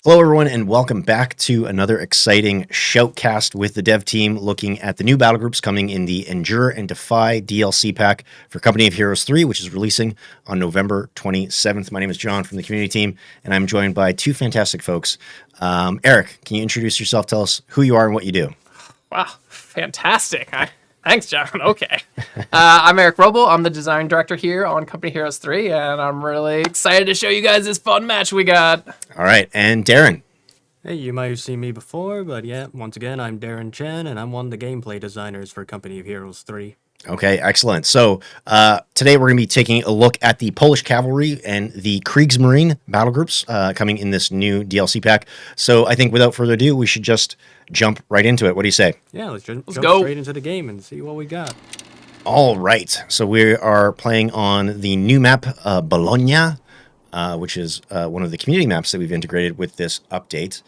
Hello, everyone, and welcome back to another exciting Shoutcast with the dev team looking at the new Battlegroups coming in the Endure and Defy DLC pack for Company of Heroes 3, which is releasing on November 27th. My name is John from the community team, and I'm joined by two fantastic folks. Eric, can you introduce yourself? Tell us who you are and what you do. Wow, fantastic. Thanks, John. Okay. I'm Eric Roble. I'm the design director here on Company Heroes 3, and I'm really excited to show you guys this fun match we got. All right, and Darren. Hey, you might have seen me before, but yeah, once again, I'm Darren Chen, and I'm one of the gameplay designers for Company of Heroes 3. Okay, excellent. So today we're going to be taking a look at the Polish Cavalry and the Kriegsmarine Battlegroups coming in this new DLC pack. So I think without further ado, we should just jump right into it. What do you say? Yeah, let's jump go. straight into the game and see what we got. All right. So we are playing on the new map, Bologna, which is one of the community maps that we've integrated with this update.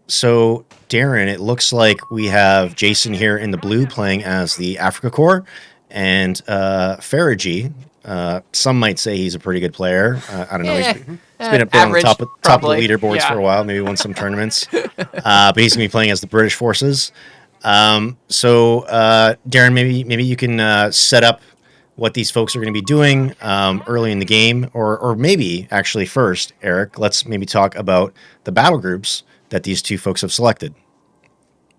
So Darren, it looks like we have Jason here in the blue playing as the Afrikakorps, and Fergie. Some might say he's a pretty good player. I don't know. He's been up there on the top of the leaderboards for a while. Maybe won some tournaments. But he's gonna be playing as the British forces. So Darren, maybe you can set up what these folks are going to be doing early in the game, or maybe actually first, Eric, let's maybe talk about the battle groups that these two folks have selected.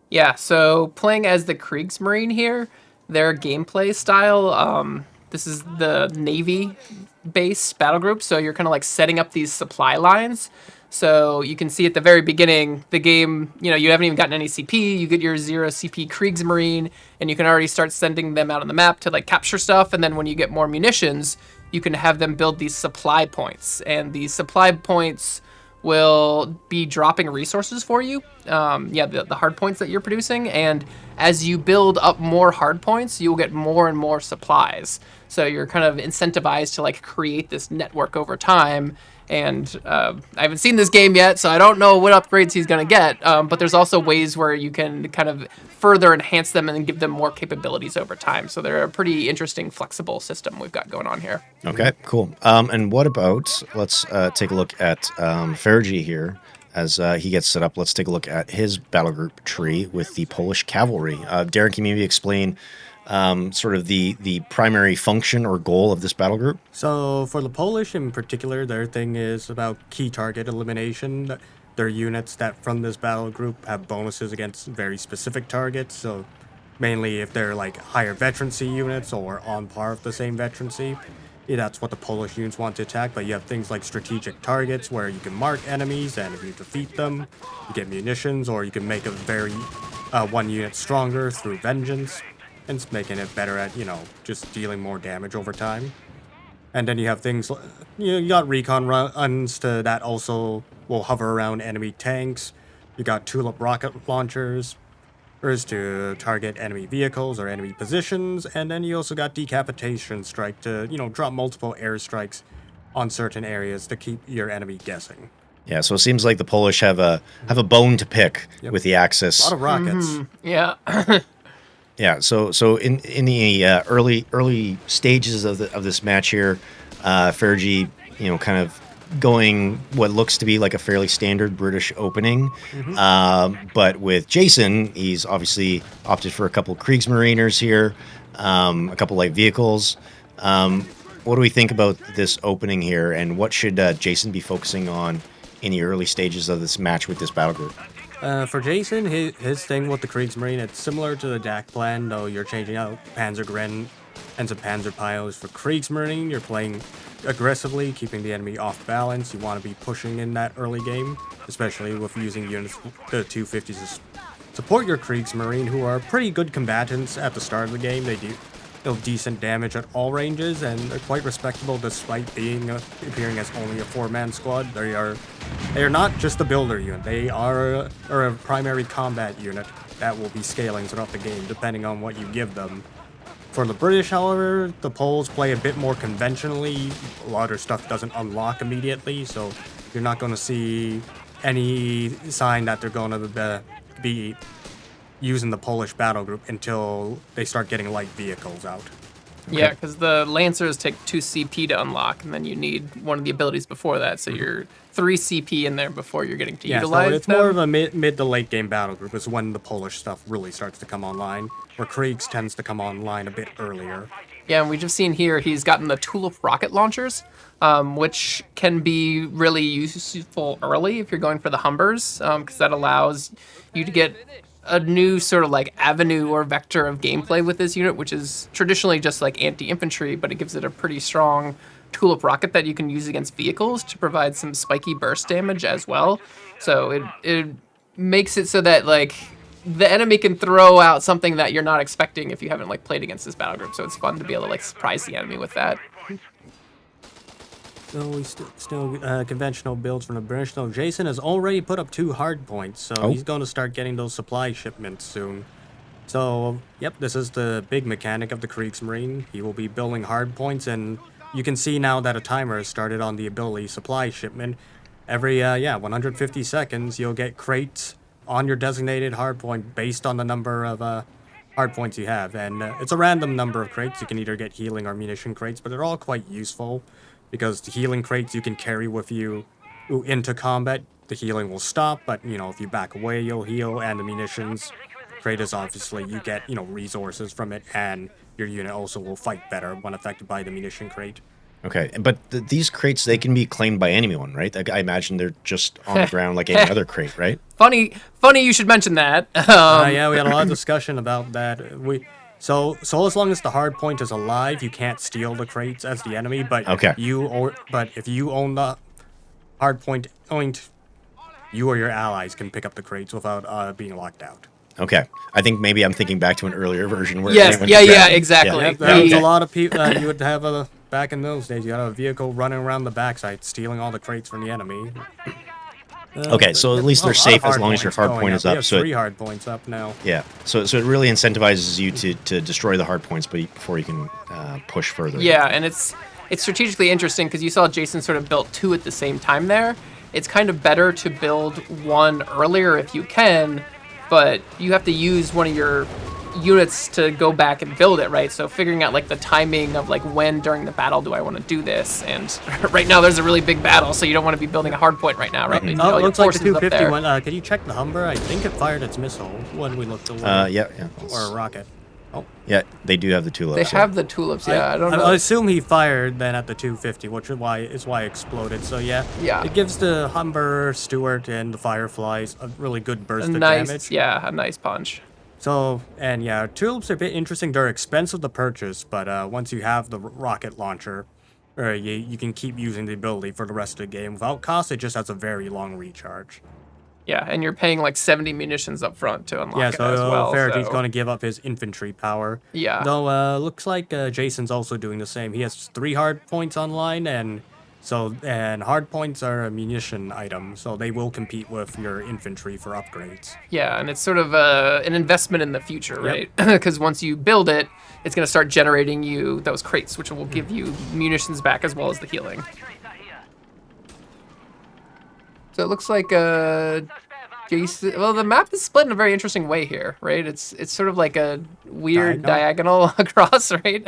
Yeah, so playing as the Kriegsmarine here, their gameplay style, this is the Navy-based battle group, so you're kind of like setting up these supply lines. So you can see at the very beginning, the game, you haven't even gotten any CP, you get your 0 CP Kriegsmarine, and you can already start sending them out on the map to like capture stuff, and then when you get more munitions, you can have them build these supply points, and these supply points will be dropping resources for you, the hard points that you're producing, and as you build up more hard points, you'll get more and more supplies. So you're kind of incentivized to like create this network over time. And I haven't seen this game yet, so I don't know what upgrades he's going to get, but there's also ways where you can kind of further enhance them and give them more capabilities over time. So they're a pretty interesting, flexible system we've got going on here. Okay, cool. And what about, let's take a look at Fergie here. As he gets set up, let's take a look at his battle group tree with the Polish Cavalry. Darren, can you maybe explain sort of the primary function or goal of this battle group? So for the Polish in particular, their thing is about key target elimination. They're units that from this battle group have bonuses against very specific targets. So mainly if they're like higher veterancy units or on par with the same veterancy, that's what the Polish units want to attack. But you have things like strategic targets where you can mark enemies, and if you defeat them, you get munitions, or you can make a very one unit stronger through vengeance. And it's making it better at, just dealing more damage over time. And then you have things, you got recon runs that also will hover around enemy tanks. You got tulip rocket launchers to target enemy vehicles or enemy positions. And then you also got decapitation strike to, drop multiple airstrikes on certain areas to keep your enemy guessing. Yeah, so it seems like the Polish have a bone to pick with the Axis. A lot of rockets. Mm-hmm. Yeah. Yeah, so in the early stages of this match here, Fergie, kind of going what looks to be like a fairly standard British opening, but with Jason, he's obviously opted for a couple Kriegsmariners here, a couple light vehicles. What do we think about this opening here, and what should Jason be focusing on in the early stages of this match with this battle group? For Jason, his thing with the Kriegsmarine, it's similar to the DAC plan, though you're changing out Panzergren and some Panzer piles. For Kriegsmarine, you're playing aggressively, keeping the enemy off balance. You want to be pushing in that early game, especially with using units, the 250s, to support your Kriegsmarine, who are pretty good combatants at the start of the game. They deal decent damage at all ranges, and they're quite respectable despite appearing as only a 4-man squad. They are not just a builder unit. They are a primary combat unit that will be scaling throughout the game, depending on what you give them. For the British, however, the Poles play a bit more conventionally. A lot of stuff doesn't unlock immediately, so you're not going to see any sign that they're going to be using the Polish battle group until they start getting light vehicles out. Yeah, because the Lancers take 2 CP to unlock, and then you need one of the abilities before that, so you're 3 CP in there before you're getting to Yeah, utilize so it's them. more of a mid to late game battle group is when the Polish stuff really starts to come online, where Kriegs tends to come online a bit earlier. Yeah, and we've just seen here he's gotten the Tulip rocket launchers, which can be really useful early if you're going for the Humbers, because that allows you to get a new sort of like avenue or vector of gameplay with this unit, which is traditionally just like anti-infantry, but it gives it a pretty strong Tulip rocket that you can use against vehicles to provide some spiky burst damage as well. So it makes it so that like the enemy can throw out something that you're not expecting if you haven't like played against this battle group. So it's fun to be able to like surprise the enemy with that. So we still conventional builds from the British. So Jason has already put up 2 hard points, so he's going to start getting those supply shipments soon. So, yep, this is the big mechanic of the Kriegsmarine. He will be building hard points, and you can see now that a timer has started on the ability supply shipment. Every 150 seconds, you'll get crates on your designated hardpoint based on the number of hardpoints you have. And it's a random number of crates. You can either get healing or munition crates, but they're all quite useful because the healing crates you can carry with you into combat. The healing will stop, but, you know, if you back away, you'll heal. And the munitions crate is obviously, you get, you know, resources from it, and your unit also will fight better when affected by the munition crate. Okay, but these crates, they can be claimed by anyone, right? I imagine they're just on the ground like any other crate, right? Funny you should mention that. Yeah, we had a lot of discussion about that. So as long as the hard point is alive, you can't steal the crates as the enemy. But if you own the hard point, you or your allies can pick up the crates without being locked out. Okay, I think maybe I'm thinking back to an earlier version where Yes, exactly. Yeah. There was a lot of people. You would have back in those days, you had a vehicle running around the backside, stealing all the crates from the enemy. Okay, so at least they're safe as long as your hard point is up. We have 3 hard points up now. Yeah, so it really incentivizes you to destroy the hard points before you can push further. Yeah, and it's strategically interesting because you saw Jason sort of built 2 at the same time there. It's kind of better to build 1 earlier if you can, but you have to use one of your units to go back and build it, right? So figuring out like the timing of like when during the battle do I want to do this, and right now there's a really big battle, so you don't want to be building a hard point right now, right? It looks like the 250 one. Can you check the Humber? I think it fired its missile when we looked away. Yeah. Or a rocket. Oh. Yeah, they do have the tulips. They have the tulips, yeah. I don't know. I assume he fired then at the 250, which is why it exploded. So yeah, it gives the Humber, Stuart, and the Fireflies a really good burst of damage. Yeah, a nice punch. So, and yeah, tulips are a bit interesting. They're expensive to purchase, but once you have the rocket launcher, you can keep using the ability for the rest of the game without cost. It just has a very long recharge. Yeah, and you're paying like 70 munitions up front to unlock it as well. Farage's going to give up his infantry power. Yeah. Though, looks like Jason's also doing the same. He has 3 hard points online, and hard points are a munition item, so they will compete with your infantry for upgrades. Yeah, and it's sort of an investment in the future, right? Because once you build it, it's going to start generating you those crates, which will give you munitions back as well as the healing. So it looks like Jason. Well, the map is split in a very interesting way here, right? It's sort of like a weird diagonal across, right?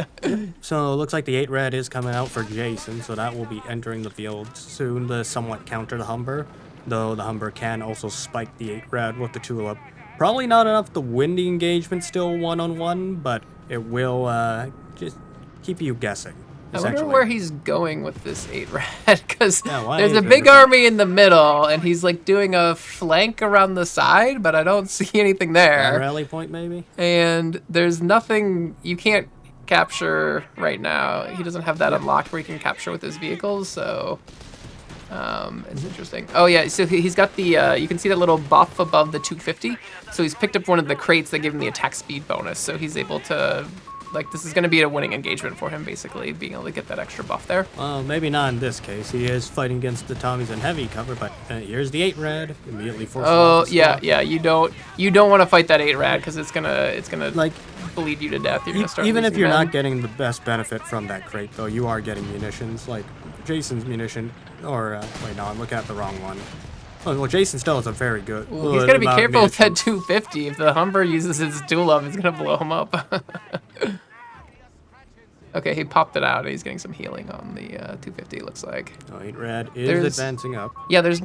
So it looks like the 8 red is coming out for Jason, so that will be entering the field soon to somewhat counter the Humber. Though the Humber can also spike the 8 red with the tulip. Probably not enough to win the engagement still 1-on-1, but it will just keep you guessing. I wonder where he's going with this 8 red, because why there's a big army in the middle, and he's like doing a flank around the side, but I don't see anything there. A rally point, maybe? And there's nothing you can't capture right now. He doesn't have that unlocked where he can capture with his vehicles, so it's interesting. Oh yeah, so he's got the, you can see that little buff above the 250, so he's picked up one of the crates that give him the attack speed bonus, so he's able to... Like, this is going to be a winning engagement for him, basically, being able to get that extra buff there. Well, maybe not in this case. He is fighting against the Tommies in heavy cover, but here's the 8 red. Immediately forces yeah. You don't want to fight that 8 red because it's gonna like bleed you to death. You're gonna start even if you're men. not getting the best benefit from that crate, though, you are getting munitions. Like Jason's munition, or wait, no, I'm looking at the wrong one. Oh, well, Jason still has a very good. Well, he's gotta be careful with that 250. If the Humber uses his dual up, it's gonna blow him up. Okay, he popped it out. He's getting some healing on the 250, looks like. Oh, 8 Rad is There's- advancing up. Yeah, there's...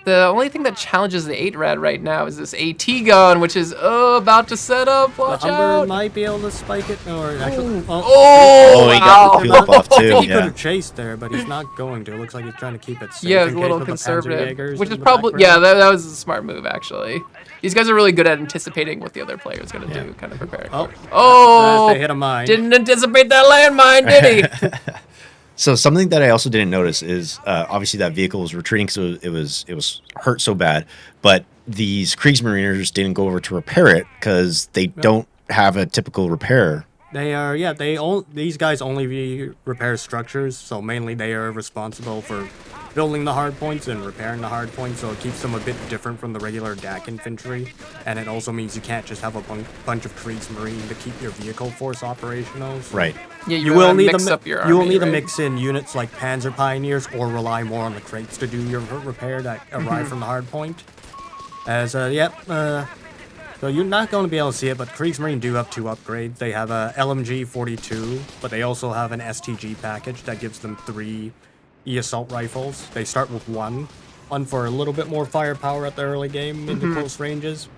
The only thing that challenges the 8 Rad right now is this AT gun, which is, about to set up. Watch The Humber out. might be able to spike it, or actually... Oh, he got wow. the tulip off I too. think he could Yeah. have chased there, but he's not going to. It looks like he's trying to keep it safe. Yeah, in it's a case little of the conservative, Panzerjägers which in is the probably background. that was a smart move actually. These guys are really good at anticipating what the other player is going to do, kind of preparing. Oh, for it. Oh, they hit a mine. didn't anticipate that landmine, did he? So something that I also didn't notice is obviously that vehicle was retreating, so it was hurt so bad. But these Kriegsmariners didn't go over to repair it because they don't have a typical repair. They are, yeah, these guys only repair structures, so mainly they are responsible for building the hardpoints and repairing the hardpoints, so it keeps them a bit different from the regular DAC infantry, and it also means you can't just have a bunch of Kriegsmarine to keep your vehicle force operational. So Right. Yeah, You will need mix up your you will army, need to right? mix in units like Panzer Pioneers or rely more on the crates to do your repair that arrive from the hardpoint. So you're not going to be able to see it, but Kriegsmarine do have 2 upgrades. They have a LMG 42, but they also have an STG package that gives them 3 E-assault rifles. They start with one for a little bit more firepower at the early game into close ranges.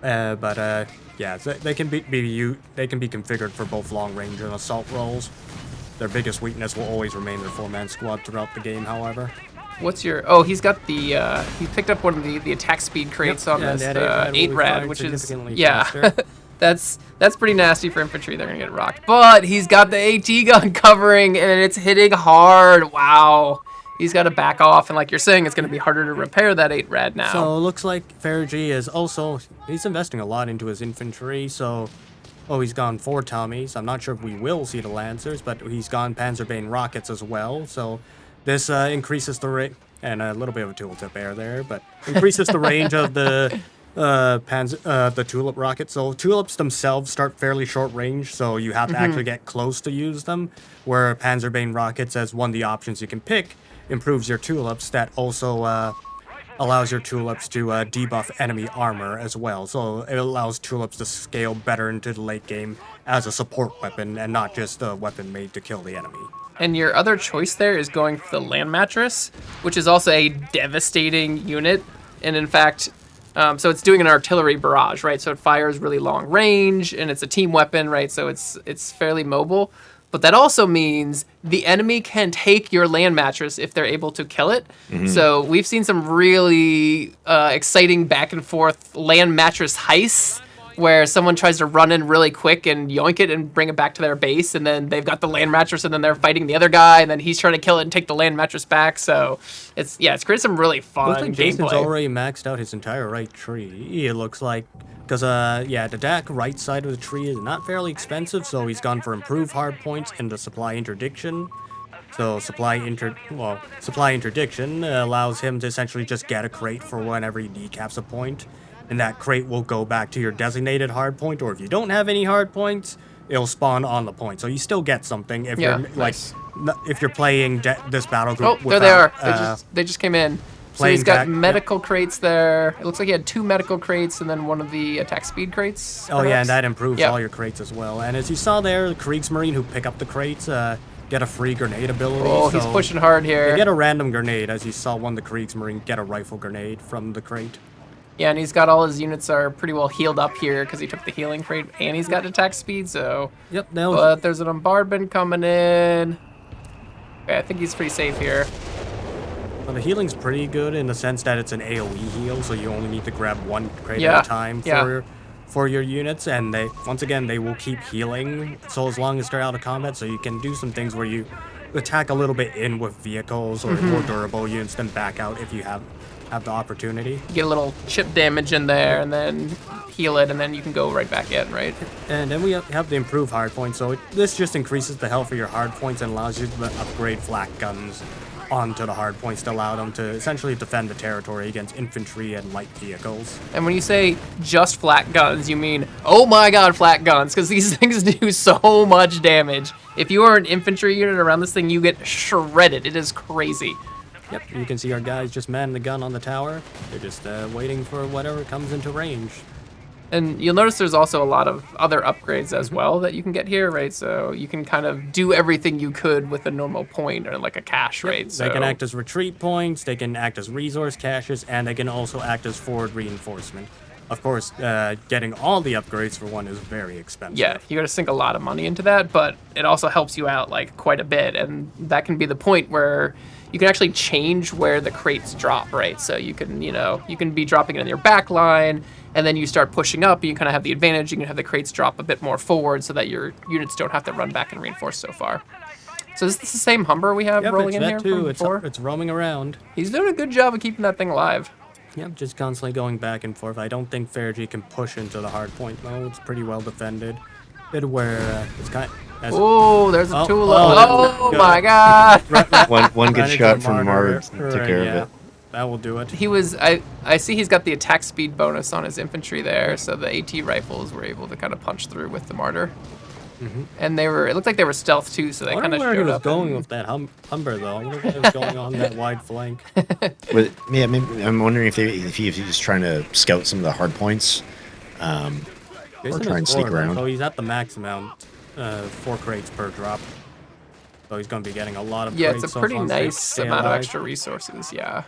Yeah, so they can be configured for both long range and assault roles. Their biggest weakness will always remain their 4-man squad throughout the game, however. What's your? Oh, he's got the. He picked up one of the attack speed crates on Yeah, this that 8 will be Rad, firing which is significantly yeah. faster. That's pretty nasty for infantry. They're gonna get rocked. But he's got the AT gun covering, and it's hitting hard. Wow. He's got to back off, and like you're saying, it's gonna be harder to repair that 8 Rad now. So it looks like Fergie is also, he's investing a lot into his infantry, so, he's gone 4 Tommies. I'm not sure if we will see the Lancers, but he's gone Panzerbane rockets as well, so this increases the rate, and a little bit of a tooltip error there, but increases the range of the tulip rockets. So tulips themselves start fairly short range, so you have to actually get close to use them, where Panzerbane rockets, as one of the options you can pick, improves your tulips. That also allows your tulips to debuff enemy armor as well. So it allows tulips to scale better into the late game as a support weapon and not just a weapon made to kill the enemy. And your other choice there is going for the land mattress, which is also a devastating unit. And in fact, so it's doing an artillery barrage, right? So it fires really long range, and it's a team weapon, right? So it's fairly mobile. But that also means the enemy can take your land mattress if they're able to kill it. So we've seen some really exciting back and forth land mattress heists where someone tries to run in really quick and yoink it and bring it back to their base, and then they've got the land mattress, and then they're fighting the other guy, and then he's trying to kill it and take the land mattress back. So it's created some really fun Looks like Jason's gameplay. already maxed out his entire right tree, it looks like. Because, the DAC right side of the tree is not fairly expensive, so he's gone for improved hardpoints and the supply interdiction. So supply interdiction allows him to essentially just get a crate for whenever he decaps a point. And that crate will go back to your designated hardpoint, or if you don't have any hardpoints, it'll spawn on the point. So you still get something if you're nice. if you're playing this battle group. Oh, there they are. without, They just came in. So playing he's got back- medical crates there. It looks like he had 2 medical crates and then one of the attack speed crates. Oh yeah, perhaps? and that improves Yeah. all your crates as well. And as you saw there, the Kriegsmarine who pick up the crates get a free grenade ability. Oh, he's so pushing hard They here. get a random grenade, as you saw one of the Kriegsmarine get a rifle grenade from the crate. Yeah, and he's got all his units are pretty well healed up here because he took the healing crate and he's got attack speed. So, Yep, that was but there's an bombardment coming in. Okay, I think he's pretty safe here. well, the healing's pretty good in the sense that it's an AoE heal, so you only need to grab 1 crate Yeah, at a time yeah. for your units, and they will keep healing so as long as they're out of combat. So you can do some things where you attack a little bit in with vehicles or more durable units, then back out if you have the opportunity. Get a little chip damage in there and then heal it, and then you can go right back in, right? And then we have the improved hardpoint, so this just increases the health of your hardpoints and allows you to upgrade flak guns onto the hardpoints to allow them to essentially defend the territory against infantry and light vehicles. And when you say just flat guns, you mean, oh my god, flat guns, because these things do so much damage. If you are an infantry unit around this thing, you get shredded. It is crazy. Yep, you can see our guys just manning the gun on the tower. They're just waiting for whatever comes into range. And you'll notice there's also a lot of other upgrades as well that you can get here, right? So you can kind of do everything you could with a normal point or like a cache, right? They can act as retreat points, they can act as resource caches, and they can also act as forward reinforcement. Of course, getting all the upgrades for one is very expensive. Yeah, you got to sink a lot of money into that, but it also helps you out like quite a bit, and that can be the point where you can actually change where the crates drop, right? So you can, you can be dropping it in your back line, and then you start pushing up, and you kind of have the advantage. You can have the crates drop a bit more forward so that your units don't have to run back and reinforce so far. So is this the same Humber we have rolling in here from before? It's roaming around. He's doing a good job of keeping that thing alive. Yep, just constantly going back and forth. I don't think Fergie can push into the hard point, though. It's pretty well defended. Bit where it's kind of... Oh, there's a Tula. Oh my God! one good shot from Martyr took care of it. That will do it. He was. I see he's got the attack speed bonus on his infantry there, so the AT rifles were able to kind of punch through with the Martyr. And they were. It looked like they were stealth too, so they kind of showed up. I wonder where he was going with that Humber, though. I wonder what was going on that wide flank. Yeah, maybe, I'm wondering if he's just trying to scout some of the hard points, or try and sneak around. So he's at the max amount, 4 crates per drop. So he's going to be getting a lot of crates. Yeah, it's a pretty nice amount of extra resources. Yeah.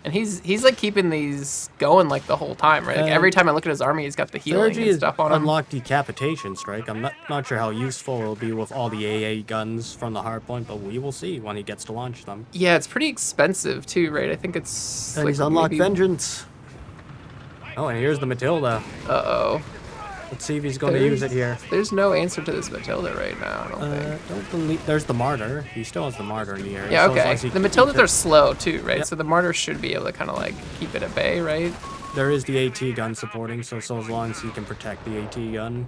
And he's like keeping these going like the whole time, right? Like every time I look at his army, he's got the healing and stuff on him. Unlocked decapitation strike. I'm not sure how useful it'll be with all the AA guns from the hardpoint, but we will see when he gets to launch them. Yeah, it's pretty expensive too, right? I think it's. And like he's unlocked vengeance. Oh, and here's the Matilda. Uh-oh. Let's see if he's going to use it here. There's no answer to this Matilda right now, I don't think. There's the Martyr. He still has the Martyr in the area. Yeah, okay. The Matildas are slow too, right? Yep. So the Martyr should be able to kind of like keep it at bay, right? There is the AT gun supporting, so as long as he can protect the AT gun,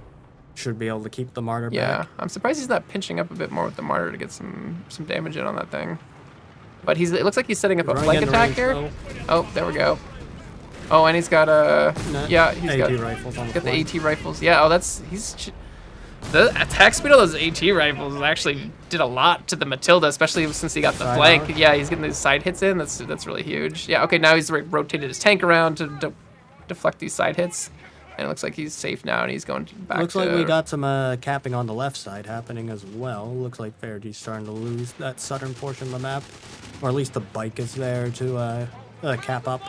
should be able to keep the Martyr back. Yeah, I'm surprised he's not pinching up a bit more with the Martyr to get some damage in on that thing. But it looks like he's setting up a flank attack here. Though. Oh, there we go. Oh, and he's got he's got AT rifles on the got the AT rifles. Yeah, the attack speed of those AT rifles actually did a lot to the Matilda, especially since he got the flank. Arc. Yeah, he's getting those side hits in. That's really huge. Yeah, okay, now he's rotated his tank around to deflect these side hits. And it looks like he's safe now, and he's going back Looks like we got some capping on the left side happening as well. Looks like Fergie's starting to lose that southern portion of the map. Or at least the bike is there to cap up.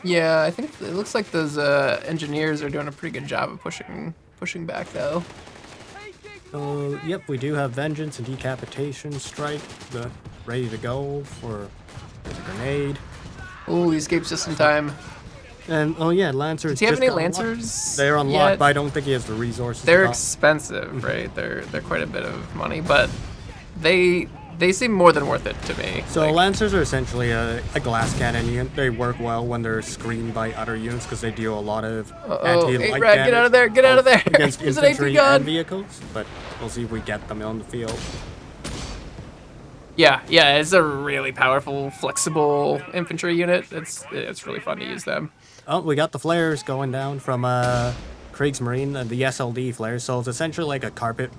Yeah, I think it looks like those engineers are doing a pretty good job of pushing back, though. Yep, we do have Vengeance and Decapitation Strike ready to go for the grenade. Oh, he escapes just in time. And, Lancers. Does he have any Lancers? They're unlocked, but I don't think he has the resources. They're expensive, right? They're quite a bit of money, but they seem more than worth it to me. So Lancers are essentially a glass cannon unit. They work well when they're screened by other units because they deal a lot of anti-light damage. Get out of there! Get out of there! Against infantry and vehicles, but we'll see if we get them on the field. Yeah, it's a really powerful, flexible infantry unit. It's really fun to use them. Oh, we got the flares going down from Kriegsmarine, the SLD flares. So it's essentially like a carpet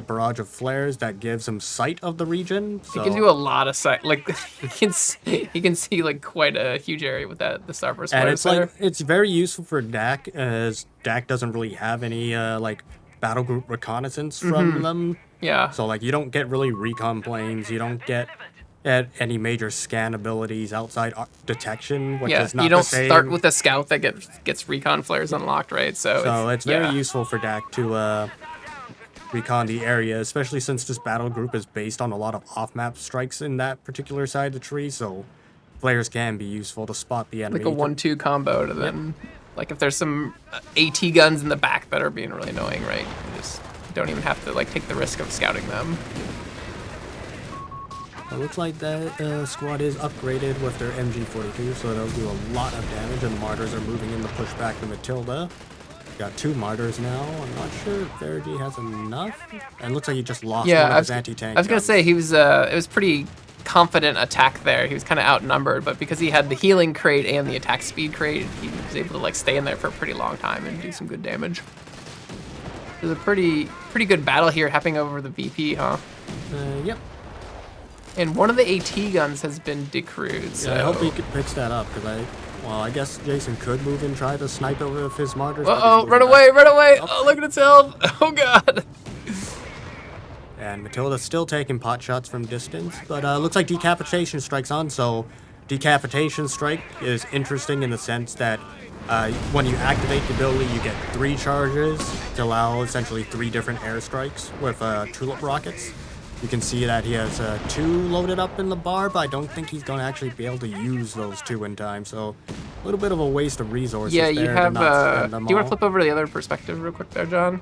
barrage of flares that gives him sight of the region. So. It gives you a lot of sight. Like he can see like quite a huge area with the starburst flares. And it's very useful for DAC, as DAC doesn't really have any battle group reconnaissance from them. Yeah. So you don't get really recon planes. You don't get any major scan abilities outside detection, which is not you don't the same. start with a scout that gets recon flares unlocked, right? So it's very useful for DAC to recon the area, especially since this battle group is based on a lot of off-map strikes in that particular side of the tree, so flares can be useful to spot the enemy. Like a 1-2 combo to then, if there's some AT guns in the back that are being really annoying, right? You just don't even have to take the risk of scouting them. It looks like that squad is upgraded with their MG42, so they'll do a lot of damage, and the Martyrs are moving in to push back the Matilda. Got 2 Martyrs now. I'm not sure if Fergie has enough. And it looks like he just lost one of his anti-tank I was going to say, he was it was pretty confident attack there. He was kind of outnumbered, but because he had the healing crate and the attack speed crate, he was able to stay in there for a pretty long time and do some good damage. There's a pretty good battle here happening over the VP, huh? Yep. And one of the AT guns has been decrewed. So yeah, I hope he picks that up, because I Well, I guess Jason could move and try to snipe over with his martyrs. Uh-oh, run away, run away! Oh, look at its health! Oh, God! And Matilda's still taking pot shots from distance, but looks like Decapitation Strike's on, so Decapitation Strike is interesting in the sense that when you activate the ability, you get 3 charges to allow essentially 3 different airstrikes with tulip rockets. You can see that he has 2 loaded up in the bar, but I don't think he's going to actually be able to use those 2 in time, so a little bit of a waste of resources. Yeah, you there have, to not spend them do you want to all. flip over to the other perspective real quick there, John?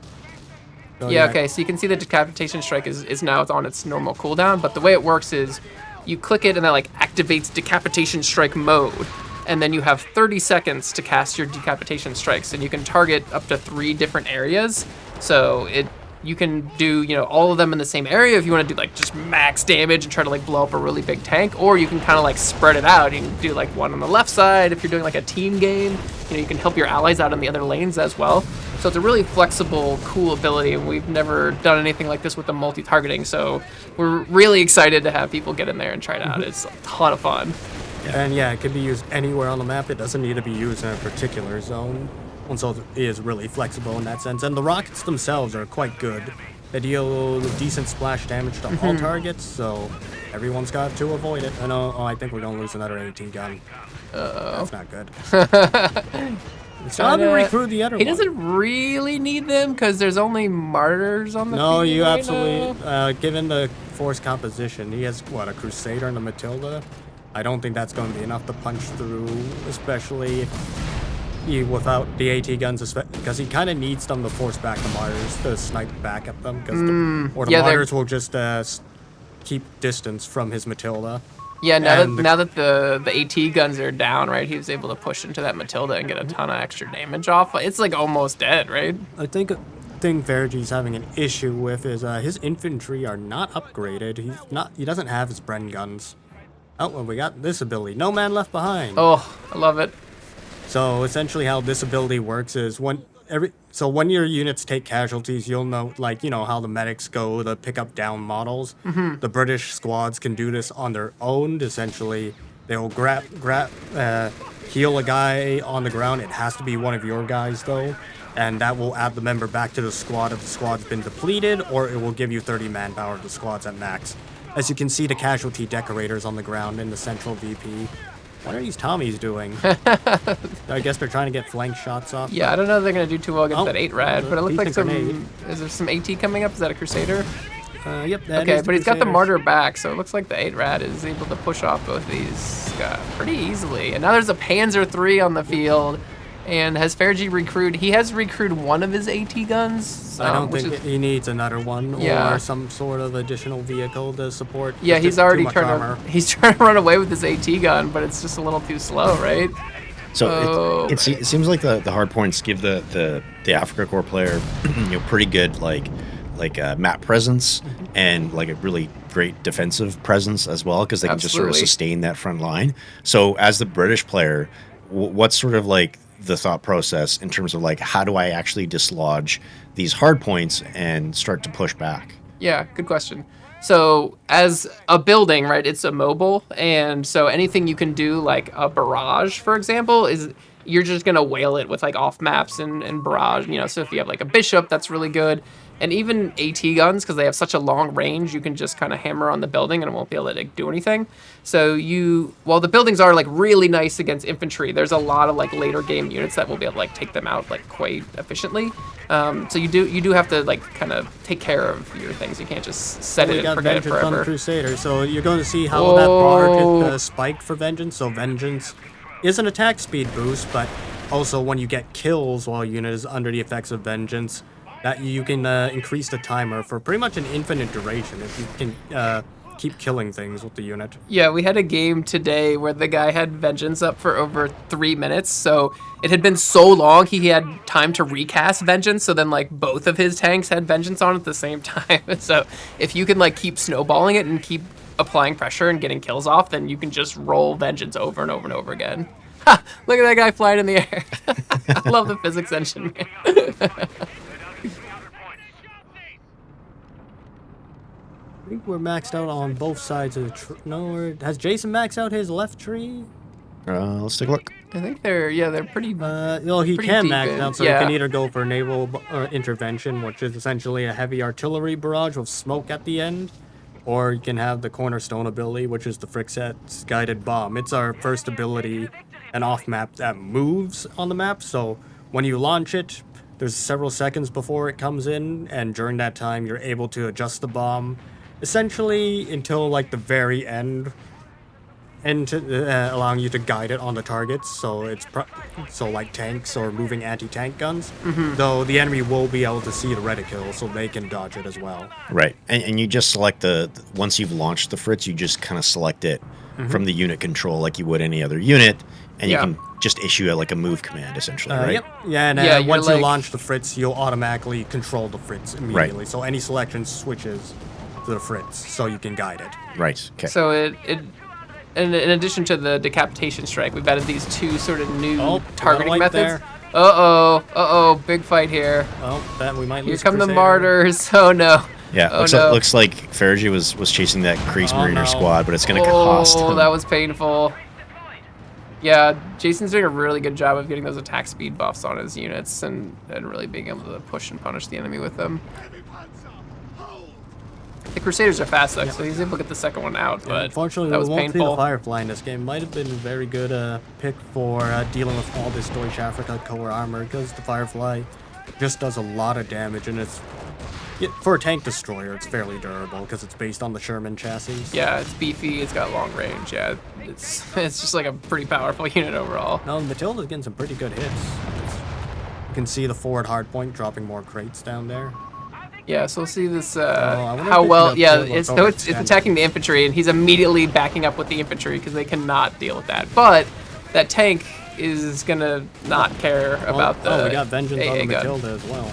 So, Yeah, okay, so you can see the Decapitation Strike is now on its normal cooldown, but the way it works is you click it and that like activates Decapitation Strike mode, and then you have 30 seconds to cast your Decapitation Strikes, and you can target up to 3 different areas, so you can do, you know, all of them in the same area if you want to do like just max damage and try to like blow up a really big tank, or you can kind of like spread it out. You can do like one on the left side if you're doing like a team game. You know, you can help your allies out in the other lanes as well. So it's a really flexible, cool ability, and we've never done anything like this with the multi-targeting, so we're really excited to have people get in there and try it out. It's a ton of fun. And yeah, it can be used anywhere on the map. It doesn't need to be used in a particular zone. And so it is really flexible in that sense. And the rockets themselves are quite good. They deal decent splash damage to all targets, so everyone's got to avoid it. I think we're going to lose another AT gun. Uh-oh. That's not good. It's time to recruit the other He one. doesn't really need them because there's only martyrs on the No, field you right absolutely... now. Given the force composition, he has, what, a Crusader and a Matilda? I don't think that's going to be enough to punch through, especially without the AT guns, because he kind of needs them to force back the martyrs to snipe back at them, because the martyrs will just keep distance from his Matilda. Yeah, now And that the AT guns are down, right, he was able to push into that Matilda and get a ton of extra damage off. It's like almost dead, right? I think a thing Verji's having an issue with is his infantry are not upgraded. He doesn't have his Bren guns. Oh, well, we got this ability. No Man Left Behind. Oh, I love it. So essentially how this ability works is when your units take casualties, you'll know, like, you know, how the medics go to pick up down models. The British squads can do this on their own. Essentially, they will heal a guy on the ground. It has to be one of your guys, though. And that will add the member back to the squad if the squad's been depleted, or it will give you 30 manpower if the squad's at max. As you can see, the casualty decorators on the ground in the central VP. What are these Tommies doing? I guess they're trying to get flank shots off. Yeah, I don't know if they're going to do too well against that 8 rad, but it looks like decent grenade. is there some AT coming up? Is that a Crusader? Yep, that Okay, is the but he's got the Crusaders. martyr back, so it looks like the 8 rad is able to push off both these pretty easily. And now there's a Panzer III on the field, and has Fergie recruited? He has recruited one of his AT guns. I don't think he needs another one Yeah. or some sort of additional vehicle to support. Yeah, It's he's just already too much trying armor. to trying to run away with his AT gun, but it's just a little too slow, right? So it seems like the Hardpoints give the Afrikakorps player pretty good like map presence and like a really great defensive presence as well, because they can just sort of Absolutely. sustain that front line. So as the British player, what's sort of like the thought process in terms of like how do I actually dislodge these hardpoints and start to push back? Yeah, good question. So as a building, right, it's immobile, and so anything you can do, like a barrage, for example, is you're just gonna whale it with like off maps and barrage. You know, so if you have like a bishop, that's really good. And even AT guns, because they have such a long range, you can just kind of hammer on the building and it won't be able to like, do anything. So while the buildings are like really nice against infantry, there's a lot of like later game units that will be able to like take them out like quite efficiently. So you do have to like kind of take care of your things. You can't just set it and forget it Vengeance on the forever. Crusader, so you're going to see how that bar is spiked for Vengeance. So Vengeance is an attack speed boost, but also when you get kills while a unit is under the effects of Vengeance, that you can increase the timer for pretty much an infinite duration if you can keep killing things with the unit. Yeah, we had a game today where the guy had Vengeance up for over 3 minutes. So it had been so long he had time to recast Vengeance. So then like both of his tanks had Vengeance on at the same time. So if you can like keep snowballing it and keep applying pressure and getting kills off, then you can just roll Vengeance over and over and over again. Ha! Look at that guy flying in the air. I love the physics engine, man. I think we're maxed out on both sides of the tree. No, has Jason maxed out his left tree? Let's take a look. I think they're pretty. Well, he Pretty can deep max in, out, so yeah. he can either go for naval intervention, which is essentially a heavy artillery barrage with smoke at the end, or you can have the cornerstone ability, which is the Fritz guided bomb. It's our first ability and off map that moves on the map, so when you launch it, there's several seconds before it comes in, and during that time, you're able to adjust the bomb, essentially until like the very end, and allowing you to guide it on the targets, so it's so like tanks or moving anti-tank guns. Though the enemy will be able to see the reticule, so they can dodge it as well. Right, and you just select once you've launched the Fritz, you just kind of select it from the unit control like you would any other unit, and you can just issue like a move command essentially, right? Yep. Yeah, and Yeah, you're once you like- launch the Fritz, you'll automatically control the Fritz immediately. Right. So any selection switches to the Fritz, so you can guide it. Right. Okay. So it in addition to the decapitation strike, we've added these two sort of new Oh, targeting right methods. there. Uh-oh, big fight here. Oh, that we might Here lose. come the Crusader. martyrs. Oh no. Yeah, Oh, looks, no. looks like Fergie was chasing that Kriegsmarine no. squad, but it's going to cost Oh, him. that was painful. Yeah, Jason's doing a really good job of getting those attack speed buffs on his units and really being able to push and punish the enemy with them. The Crusaders are fast though, so he's able to get the second one out, but Unfortunately, that was we won't see the painful. Firefly in this game. Might have been a very good pick for dealing with all this Deutsche Afrikakorps armor, because the Firefly just does a lot of damage, and for a tank destroyer, it's fairly durable because it's based on the Sherman chassis. Yeah, it's beefy, it's got long range, yeah. It's just like a pretty powerful unit overall. No, Matilda's getting some pretty good hits. You can see the forward hardpoint dropping more crates down there. Yeah, so we'll see this, I wonder how if well, it's yeah, gonna it's feel it's overextended. attacking the infantry, and he's immediately backing up with the infantry because they cannot deal with that. But that tank is gonna not care about the we got vengeance on AA the gun. Matilda as well.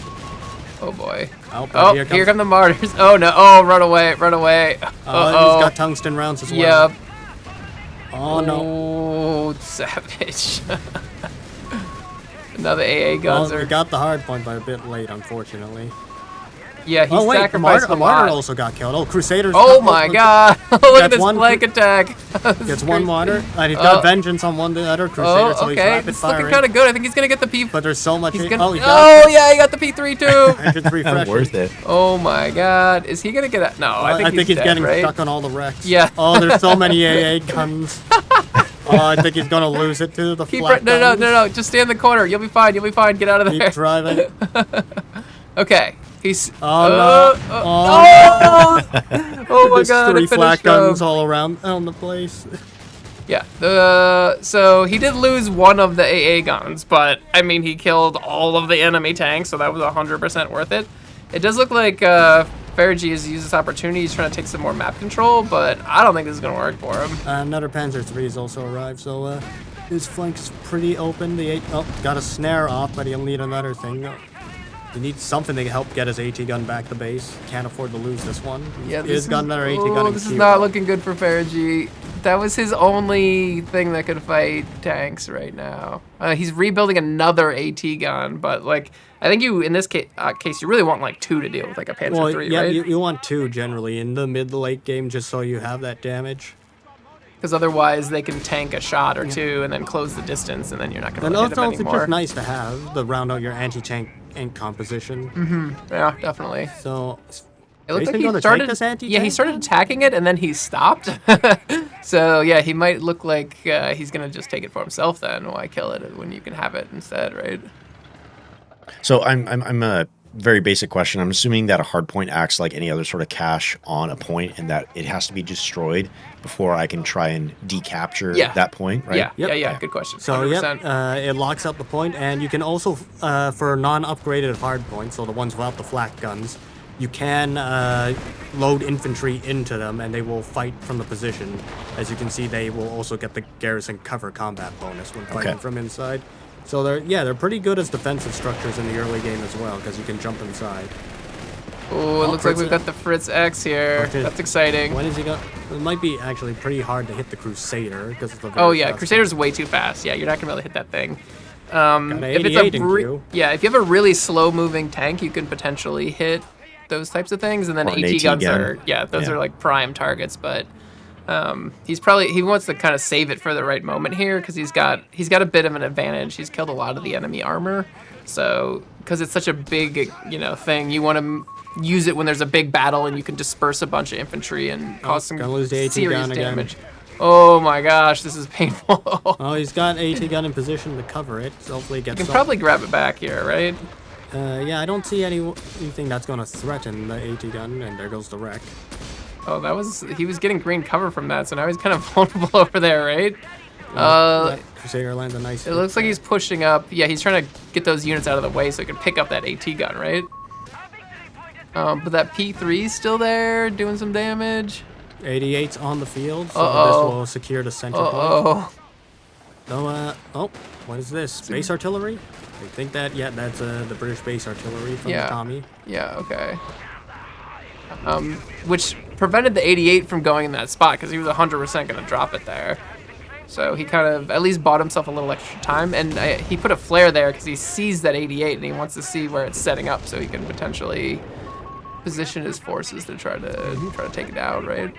Oh boy. Oh, Oh, here here comes- come the martyrs. Oh no, oh, run away, run away. Uh-oh. He's got tungsten rounds as well. Yep. Oh no. Oh, savage. Another AA guns Well, we are... got the hard point by a bit late, unfortunately. Yeah, he's Oh wait, sacrificed a a martyr lot. also got killed. Oh, Crusaders. Oh my god. Look at That's this one- flank attack. Gets one martyr, and he's got Oh. vengeance on the other Crusader, Oh, so he's okay. rapid It's looking firing. kind of good. I think he's going to get the P... But there's so much. He's he gonna... got Oh, yeah, he got the P3 too. vengeance refreshing. Worth it. Oh my god. Is he going to get a... No, I think he's dead, getting right? stuck on all the wrecks. Yeah. Oh, there's so many AA guns. Oh, I think he's gonna lose it to the Keep flak no, guns. no. Just stay in the corner. You'll be fine. You'll be fine. Get out of there. Keep driving. Okay. He's... Oh no! Oh, oh my There's god, three I flak finished guns him. all around on the place. Yeah, so he did lose one of the AA guns, but, I mean, he killed all of the enemy tanks, so that was 100% worth it. It does look like Fergie has used this opportunity. He's trying to take some more map control, but I don't think this is going to work for him. Another Panzer III has also arrived, so his flank's pretty open. Got a snare off, but he'll need another thing. He needs something to help get his AT gun back to base. Can't afford to lose this one. Yeah, He's got another AT gun in this is queue. not looking good for Fergie. That was his only thing that could fight tanks right now. He's rebuilding another AT gun, but like I think you in this case you really want like two to deal with, like a Panzer Well, III, yeah, right? you want two generally in the mid to late game, just so you have that damage. Because otherwise they can tank a shot or two and then close the distance, and then you're not going And to hit them also, it's anymore. just nice to have to round out your anti-tank composition. Yeah, definitely. So, It looked like Jason he gonna started. take this anti-tank? Yeah, he started attacking it and then he stopped. So yeah, he might look like he's gonna just take it for himself. Then why kill it when you can have it instead, right? So I'm a very basic question. I'm assuming that a hard point acts like any other sort of cache on a point, and that it has to be destroyed before I can try and decapture that point, right? Yeah, Yep. yeah. Good question. So 100%. yep, it locks up the point, and you can also, for non-upgraded hard points, so the ones without the flak guns, you can load infantry into them, and they will fight from the position. As you can see, they will also get the garrison cover combat bonus when fighting from inside. So they're pretty good as defensive structures in the early game as well, because you can jump inside. Oh, it looks like Fritz- we've got the Fritz X here. Okay. That's exciting. When has he got? It might be actually pretty hard to hit the Crusader because it's a very Oh yeah, fast Crusader's way too fast. Yeah, you're not gonna really hit that thing. an If 88 it's in a queue. if you have a really slow-moving tank, you can potentially hit those types of things, and then Or an AT AT guns gun. are those Yeah. are like prime targets. But He wants to kind of save it for the right moment here because he's got a bit of an advantage. He's killed a lot of the enemy armor, so because it's such a big thing, you want to use it when there's a big battle and you can disperse a bunch of infantry and cause some gonna lose the AT serious gun again. damage. Oh my gosh, this is painful. Oh, he's got AT gun in position to cover it. So hopefully, it gets. You can probably grab it back here, right? Yeah, I don't see anything that's gonna threaten the AT gun, and there goes the wreck. Oh, he was getting green cover from that, so now he's kind of vulnerable over there, right? Crusader lands a nice. It looks like he's pushing up. Yeah, he's trying to get those units out of the way so he can pick up that AT gun, right? But that P3's still there, doing some damage. 88's on the field, so this will secure the center point. Oh, what is this? Base artillery? I think that's the British base artillery from the Tommy. Yeah, okay. Which prevented the 88 from going in that spot because he was 100% going to drop it there. So he kind of at least bought himself a little extra time, and he put a flare there because he sees that 88 and he wants to see where it's setting up so he can potentially position his forces to try to take it out, right?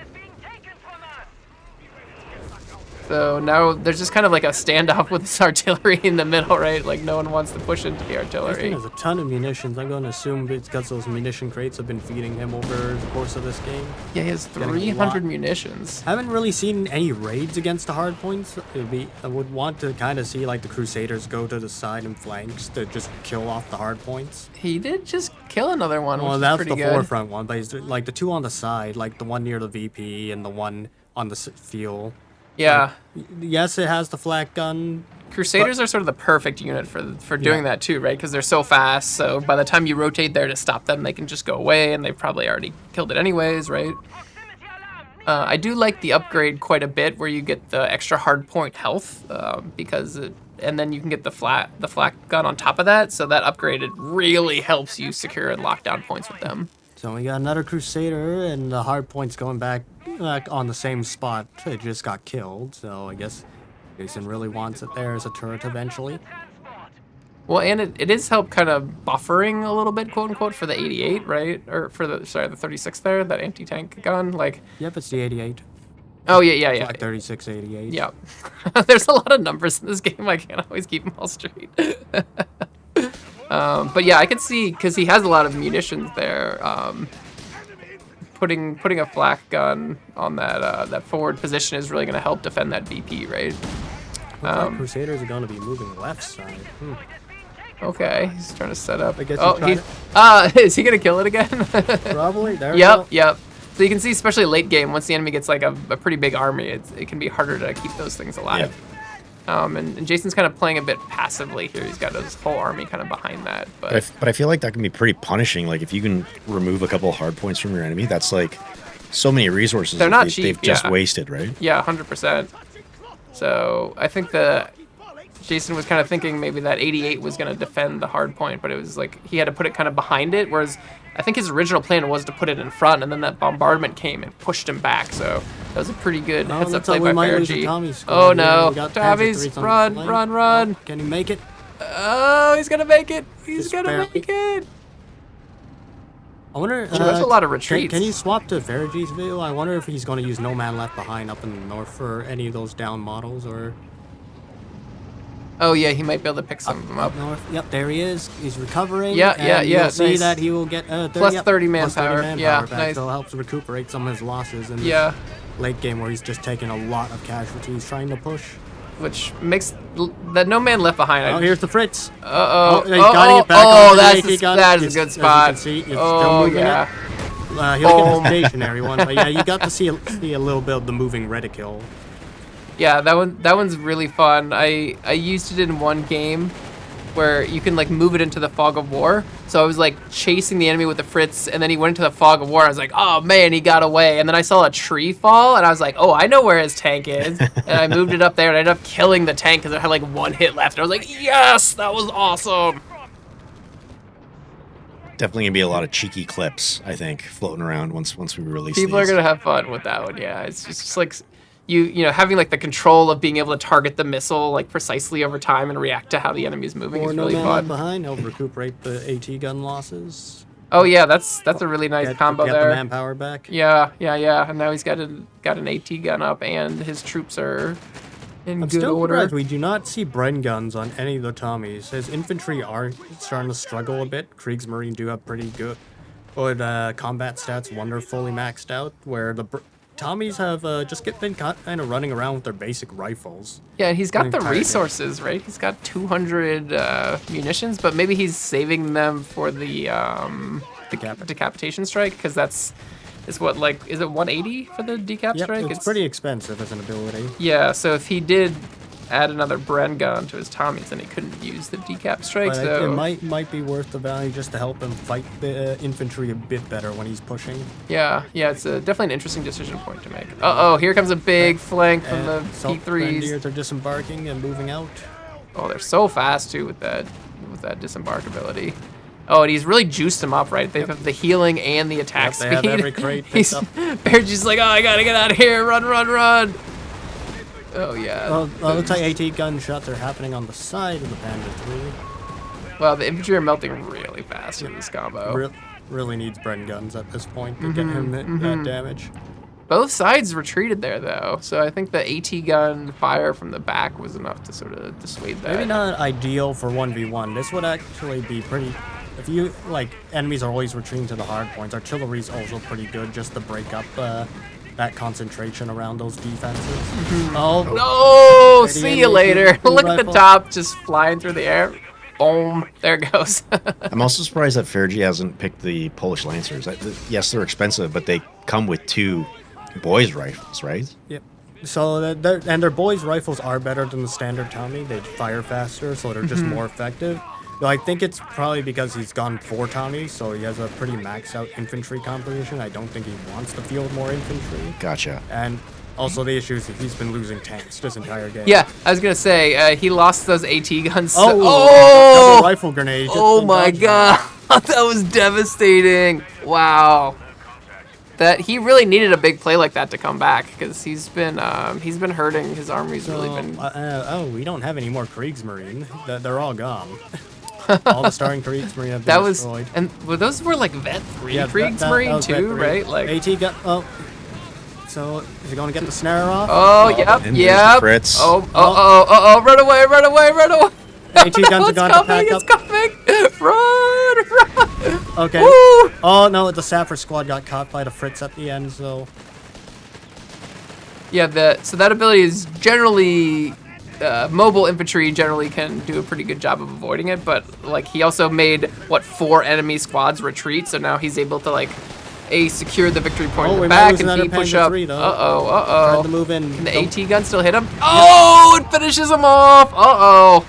So now there's just kind of like a standoff with this artillery in the middle, right? Like no one wants to push into the artillery. He has a ton of munitions. I'm going to assume it's because those munition crates have been feeding him over the course of this game. Yeah, he has 300 munitions. Haven't really seen any raids against the hardpoints. I would want to kind of see like the Crusaders go to the side and flanks to just kill off the hardpoints. He did just kill another one. Well, which that's is pretty the good. forefront one, but he's like the two on the side, like the one near the VP and the one on the fuel. Yeah. Yes, it has the flak gun. Crusaders are sort of the perfect unit for doing that too, right? Because they're so fast. So by the time you rotate there to stop them, they can just go away, and they've probably already killed it anyways, right? I do like the upgrade quite a bit, where you get the extra hardpoint health and then you can get the flak gun on top of that. So that upgrade, it really helps you secure and lock down points with them. So we got another Crusader, and the hardpoint's going back on the same spot. It just got killed, so I guess Jason really wants it there as a turret eventually. Well, and it is help kind of buffering a little bit, quote unquote, for the 88, right? Or for the 36 there, that anti-tank gun, like. Yep, it's the 88. Oh yeah. Like 36, 88. Yeah. There's a lot of numbers in this game. I can't always keep them all straight. But yeah, I can see, because he has a lot of munitions there, putting a flak gun on that forward position is really going to help defend that VP, right? Crusaders are going to be moving left side. Okay, he's trying to set up. I guess is he going to kill it again? Probably. There Yep. So you can see, especially late game, once the enemy gets like a pretty big army, it can be harder to keep those things alive. Yeah. And Jason's kind of playing a bit passively here. He's got his whole army kind of behind that. But I feel like that can be pretty punishing. Like if you can remove a couple of hard points from your enemy, that's like so many resources they're not cheap. They've just wasted, right? Yeah, 100%. So I think Jason was kind of thinking maybe that 88 was going to defend the hard point, but it was like he had to put it kind of behind it, whereas I think his original plan was to put it in front, and then that bombardment came and pushed him back. So that was a pretty good heads-up play by Faragee. Oh no, Tommies, run. Can he make it? Oh, he's going to make it. He's going to make it. I wonder. There's a lot of retreats. Can you swap to Faragee's view? I wonder if he's going to use No Man Left Behind up in the north for any of those down models, or. Oh yeah, he might be able to pick some of them up. North. Yep, there he is. He's recovering. Yeah. You'll see nice. that he will get 30 manpower. Yeah, back, nice. So it helps recuperate some of his losses in this late game where he's just taking a lot of casualties trying to push. Which makes that No Man Left Behind. Oh, here's the Fritz. He's gotta get back that is a good spot. As you can see, still moving it. He'll get the stationary one, but yeah, you got to see a little bit of the moving reticule. Yeah, that one's really fun. I used it in one game where you can like move it into the fog of war. So I was like chasing the enemy with the Fritz, and then he went into the fog of war. I was like, oh man, he got away. And then I saw a tree fall, and I was like, oh, I know where his tank is. And I moved it up there, and I ended up killing the tank because it had like one hit left. And I was like, yes, that was awesome. Definitely gonna be a lot of cheeky clips, I think, floating around once we release People these. are gonna have fun with that one. Yeah, it's just like you know having like the control of being able to target the missile like precisely over time and react to how the enemy is moving is really fun. Behind, help recuperate the AT gun losses. Oh yeah, that's a really nice combo get there. the manpower back. Yeah. And now he's got an AT gun up, and his troops are in I'm good still order. surprised we do not see Bren guns on any of the Tommies. His infantry are starting to struggle a bit. Kriegsmarine do have pretty good combat stats, when they're fully maxed out, where the Tommies have just been kind of running around with their basic rifles. Yeah, and he's got the entire game. resources, right? He's got 200 munitions, but maybe he's saving them for the decapitation strike, because is what, like, is it 180 for the decap Yep, strike? it's pretty expensive as an ability. Yeah, so if he did add another Bren gun to his Tommies, then he couldn't use the decap strike. But So it might be worth the value just to help him fight the infantry a bit better when he's pushing. yeah, it's definitely an interesting decision point to make. Uh-oh, here comes a big flank from the P3s. Grenadiers are disembarking and moving out. Oh, they're so fast too with that disembark ability. Oh, and he's really juiced him up, right? They have the healing and the attack They speed. have every crate picked He's up. Bear's like, oh, I gotta get out of here! Run! Oh yeah. Well, looks like AT gunshots are happening on the side of the Panda 3. Well, the infantry are melting really fast in this combo. Really needs Bren guns at this point to get him that damage. Both sides retreated there, though, so I think the AT gun fire from the back was enough to sort of dissuade that. Maybe not ideal for 1v1. This would actually be pretty... If you, like, enemies are always retreating to the hard points, artillery's also pretty good just to break up that concentration around those defenses. Oh, no! Ready, See you enemy, later. blue Look at the rifle. top just flying through the air. Boom. There it goes. I'm also surprised that Fergie hasn't picked the Polish Lancers. Yes, they're expensive, but they come with 2 boys' rifles, right? Yep. So their boys' rifles are better than the standard Tommy. They fire faster, so they're just more effective. Though I think it's probably because he's gone 4 Tommy, so he has a pretty maxed out infantry composition. I don't think he wants to field more infantry. Gotcha. And also the issue is he's been losing tanks this entire game. Yeah, I was gonna say he lost those AT guns. Double rifle grenade. just Oh didn't my dodge god, that was devastating! Wow, that he really needed a big play like that to come back, because he's been hurting. His army's really been. We don't have any more Kriegsmarine. They're all gone. All the starting Kriegsmarine have been That was, destroyed. and well, those were like Vet 3 Yeah, Kriegsmarine that was too, Vet 3. right? Like AT got. Oh. So is he going to get the snare off? Oh, yep, And there's the yep. Fritz. Oh, run away! AT guns are going to pack It's up. coming! Run! Okay. Woo! Oh no, the Sapper squad got caught by the Fritz at the end. So Yeah, so that ability is generally mobile infantry generally can do a pretty good job of avoiding it, but like he also made 4 enemy squads retreat, so now he's able to like A, secure the victory point in the back, and B, push up. Tried to move in. Can the AT gun still hit him? Oh, it finishes him off.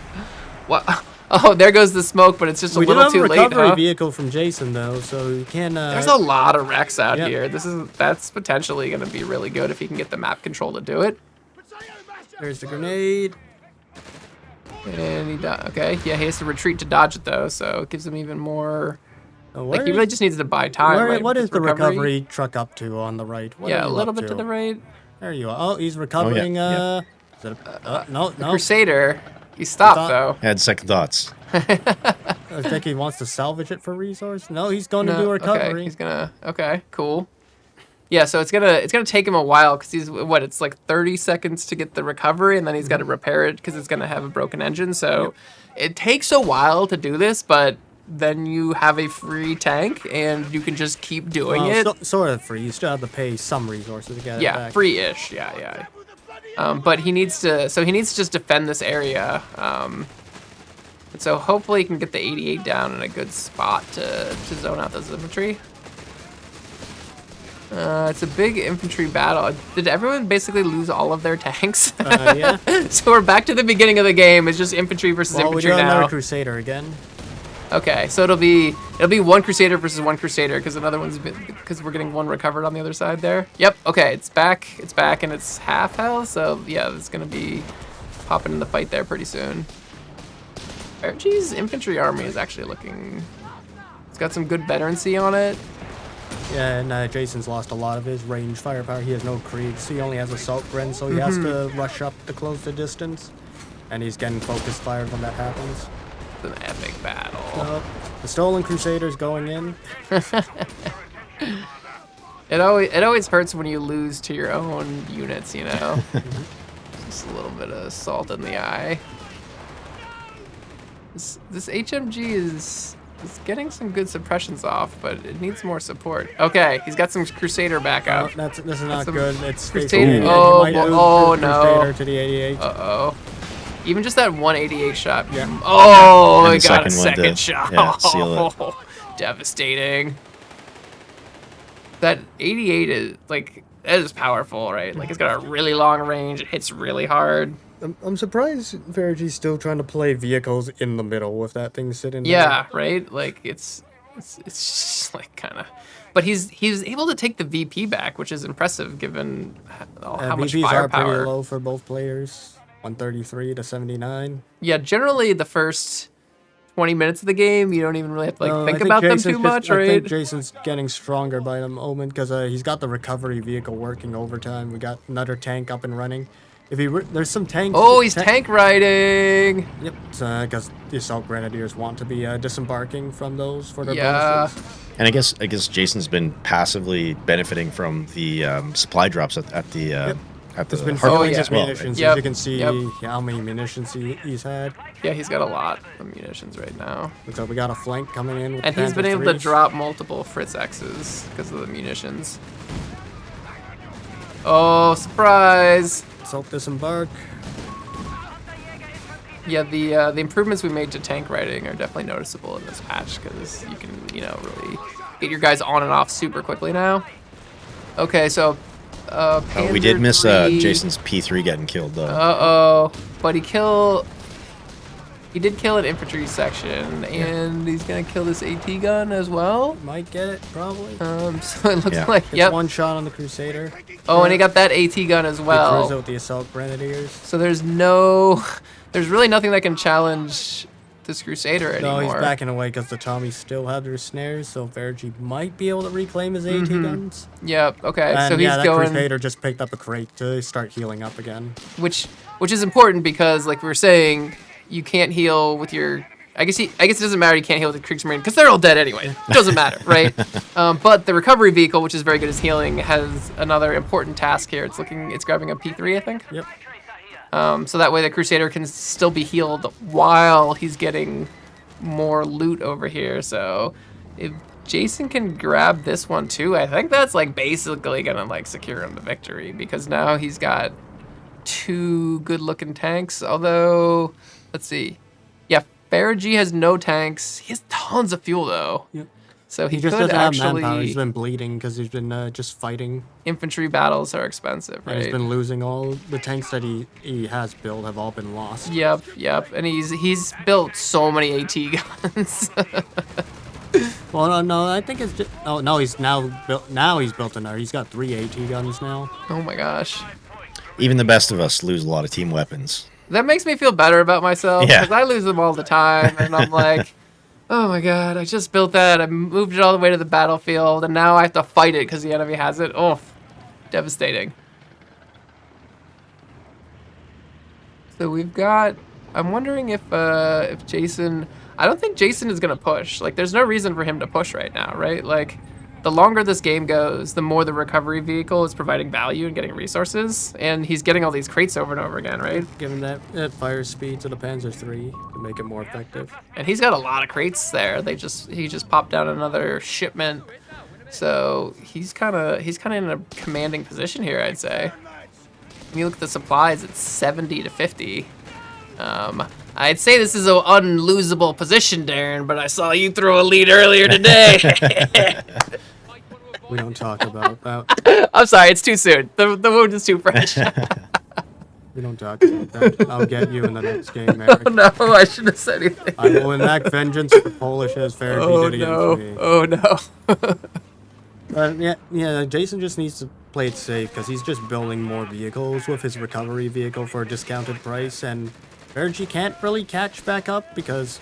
What? Oh, there goes the smoke, but it's just a little too We late, do have a recovery huh? vehicle from Jason though, so you can. There's a lot of wrecks out Yep. here. That's potentially going to be really good if he can get the map control to do it. There's the grenade. And okay, yeah, he has to retreat to dodge it though, so it gives him even more. Oh, Like he really just needs to buy time. Right, what with is the his recovery truck up to on the right? What Yeah, are a you little up bit to the right. There you are. Oh, he's recovering. yeah. Is it no. Crusader, he stopped thought- though. Had second thoughts. I think he wants to salvage it for resource. No, he's going to do a recovery. Okay, he's gonna. Okay, cool. Yeah, so it's gonna take him a while because he's it's like 30 seconds to get the recovery, and then he's got to repair it because it's gonna have a broken engine. So it takes a while to do this, but then you have a free tank and you can just keep doing it. Sort of free. You still have to pay some resources to get it Yeah, back. free-ish. Yeah. But he needs to. So he needs to just defend this area. And so hopefully he can get the 88 down in a good spot to zone out those infantry. It's a big infantry battle. Did everyone basically lose all of their tanks? Yeah. So we're back to the beginning of the game. It's just infantry versus Well, we infantry do have now. another Crusader again. Okay, so it'll be 1 Crusader versus 1 Crusader because another one's because we're getting 1 recovered on the other side there. Yep. Okay, it's back, and it's half health. So yeah, it's gonna be popping in the fight there pretty soon. Ergy's infantry army is actually looking. It's got some good veterancy on it. Yeah, and Jason's lost a lot of his range firepower. He has no Kriegs. He only has Assault Gren, so he has to rush up to close the distance. And he's getting focus fired when that happens. It's an epic battle. The Stolen Crusaders going in. It always hurts when you lose to your own units, you know. Just a little bit of salt in the eye. This HMG is getting some good suppressions off, but it needs more support. Okay, he's got some Crusader backup. This is not good. It's Crusader. no. No. To the 88. Uh-oh. Even just that 188 shot. Yeah. Oh, And he the got a second one second to, shot. yeah, seal it. Devastating. That 88 is, like, that is powerful, right? Like, it's got a really long range. It hits really hard. I'm surprised Vergy's still trying to play vehicles in the middle with that thing sitting there. Yeah, right? Like, it's just, like, kind of... But he's able to take the VP back, which is impressive given how much VPs are pretty firepower. low for both players. 133 to 79. Yeah, generally the first 20 minutes of the game, you don't even really have to No, I think think about them Jason's too much, I right? think Jason's getting stronger by the moment because he's got the recovery vehicle working overtime. We got another tank up and running. If there's some tanks. Oh, he's tank riding. Yep, because the assault grenadiers want to be disembarking from those for their Yeah. bonuses. And I guess Jason's been passively benefiting from the supply drops at the at the He's been hard filling points his as well, munitions. Yep, As you can see yep. how many munitions he's had. Yeah, he's got a lot of munitions right now. So we got a flank coming in with And he's been Panther able to 3s. drop multiple Fritz X's because of the munitions. Oh, surprise! Assault disembark. Yeah, the improvements we made to tank riding are definitely noticeable in this patch because you can, really get your guys on and off super quickly now. Okay, so we did miss Panzer III. Jason's P3 getting killed though. Uh-oh. But he did kill an infantry section, and he's gonna kill this AT gun as well. Might get it, probably. So it looks Yeah. like, It's yep. one shot on the Crusader. Oh, and he got that AT gun as He well. cruised out the assault grenadiers. So there's really nothing that can challenge this Crusader anymore. No, he's backing away because the Tommies still have their snares, so Vergy might be able to reclaim his AT guns. Yep. Okay. And so he's that going, Crusader just picked up a crate to start healing up again. which is important because, like we were saying, you can't heal with your. I guess it doesn't matter. You can't heal with the Kriegsmarine because they're all dead anyway. It doesn't matter, right? But the recovery vehicle, which is very good at healing, has another important task here. It's grabbing a P3, I think. Yep. So that way the Crusader can still be healed while he's getting more loot over here. So if Jason can grab this one too, I think that's like basically gonna like secure him the victory because now he's got two good looking tanks. Although, let's see. Yeah, Faragi has no tanks. He has tons of fuel though. Yep. So he He just could doesn't have manpower. actually. He's been bleeding because he's been just fighting. Infantry battles are expensive, And he's right? been losing all the tanks that he has built have all been lost. Yep. And he's built so many AT guns. Well, no, I think it's just. Oh no, he's now built. Now he's built another. He's got 3 AT guns now. Oh my gosh. Even the best of us lose a lot of team weapons. That makes me feel better about myself Yeah. because I lose them all the time, and I'm like, oh my god, I just built that. I moved it all the way to the battlefield, and now I have to fight it because the enemy has it. Oh, devastating. So we've got. I'm wondering if Jason. I don't think Jason is gonna push. Like, there's no reason for him to push right now, right? Like, the longer this game goes, the more the recovery vehicle is providing value and getting resources, and he's getting all these crates over and over again, right? Given that fire speed to the Panzer III to make it more effective. And he's got a lot of crates there. He just popped down another shipment, so he's kind of in a commanding position here, I'd say. When you look at the supplies, it's 70 to 50. I'd say this is an unlosable position, Darren, but I saw you throw a lead earlier today. We don't talk about that. I'm sorry, it's too soon. The wound is too fresh. We don't talk about that. I'll get you in the next game, Eric. Oh no, I shouldn't have said anything. I will enact vengeance for Polish as Faragi did against me. Oh no. But yeah, Jason just needs to play it safe because he's just building more vehicles with his recovery vehicle for a discounted price, and Faragi can't really catch back up because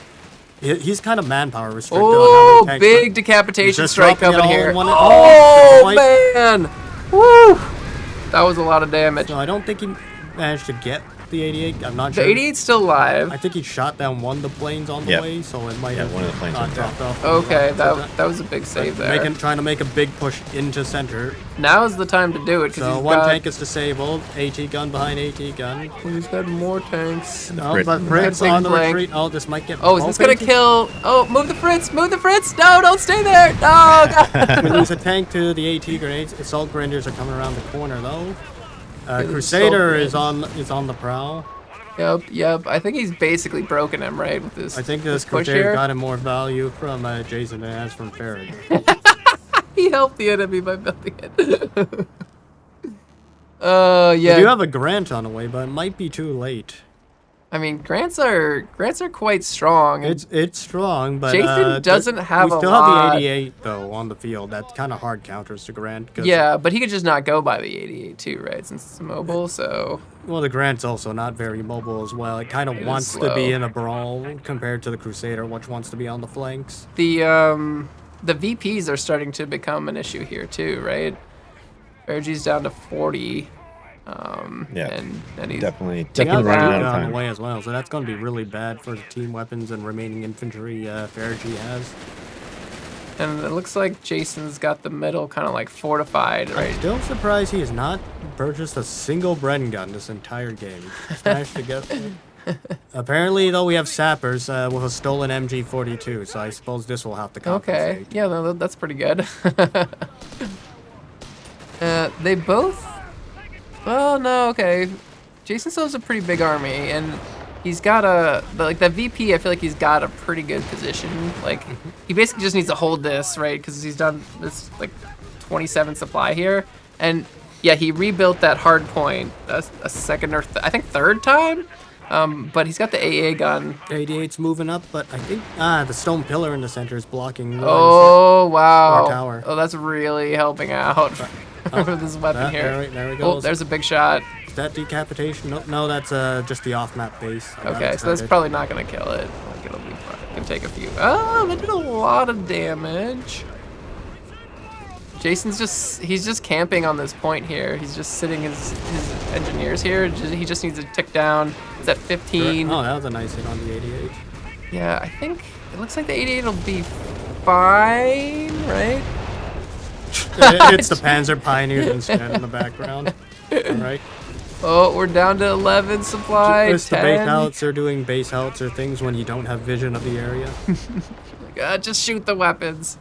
he's kind of manpower restricted. on how Oh, many tanks, big but decapitation he's just strike dropping it coming all here. in one- Oh, Like- man. Woo. That was a lot of damage. So I don't think he managed to get the 88. I'm not The sure. 88's still alive. I think he shot down one of the planes on the Yep. way, so it might Yeah, have one of the planes not went down. dropped off. Okay, So that was a big save there. trying to make a big push into center. Now's the time to do it, because So he's one got... tank is disabled. AT gun behind AT gun. He's got more tanks. No, Fritz. but Fritz Big on the flank. retreat. Oh, this might get. Oh, is this gonna painted. kill... Oh, move the Fritz! Move the Fritz! No, don't stay there! No, God. We lose a tank to the AT grenades. Assault grenadiers are coming around the corner though. the Crusader assault is on the prowl. Yep. I think he's basically broken him, right, with this. I think this push Crusader here. got him more value from Jason than it has from Farrag. He helped the enemy by building it. We Yeah. do have a Grant on the way, but it might be too late. I mean, grants are quite strong. and It's strong, but Jason doesn't have we a still lot. have the 88 though on the field. That's kind of hard counters to Grant. 'Cause, Yeah, but he could just not go by the 88 too, right? Since it's mobile, so Well, the Grant's also not very mobile as well. It kind of It is wants to slow. be in a brawl compared to the Crusader, which wants to be on the flanks. the VPs are starting to become an issue here too, right? Energy's down to 40. Yeah. and he's Definitely We got running out Stuka of on the time. way as well, so that's going to be really bad for the team weapons and remaining infantry Farrag has. and it looks like Jason's got the middle kind of like fortified, right? Still surprised he has not purchased a single Bren gun this entire game. He's managed to get. Apparently, though, we have sappers with a stolen MG42, so I suppose this will have to compensate. Okay, yeah, no, that's pretty good. They both. Well, no, okay. Jason still has a pretty big army, and he's got the VP. I feel like he's got a pretty good position. Like, he basically just needs to hold this, right? Because he's done this like 27 supply here, and yeah, he rebuilt that hard point a second or I think third time. But he's got the AA gun. 88's moving up, but I think the stone pillar in the center is blocking. Oh wow! Our tower. Oh, that's really helping out for this weapon here. There we Oh, go. there's a big shot. Is that decapitation? No, that's just the off-map base. I got Okay, so that's excited. probably not gonna kill it. Like, it'll be fine. It can take a few. Oh, that did a lot of damage. Jason's he's just camping on this point here. He's just sitting his engineers here. He just needs to tick down. It's at 15. Oh, that was a nice hit on the 88. Yeah, I think it looks like the 88 will be fine, right? It's the Panzer Pioneers instead in the background. All right. Oh, we're down to 11 supply. It's the base 10. howitzer doing base howitzer things when you don't have vision of the area. Just shoot the weapons.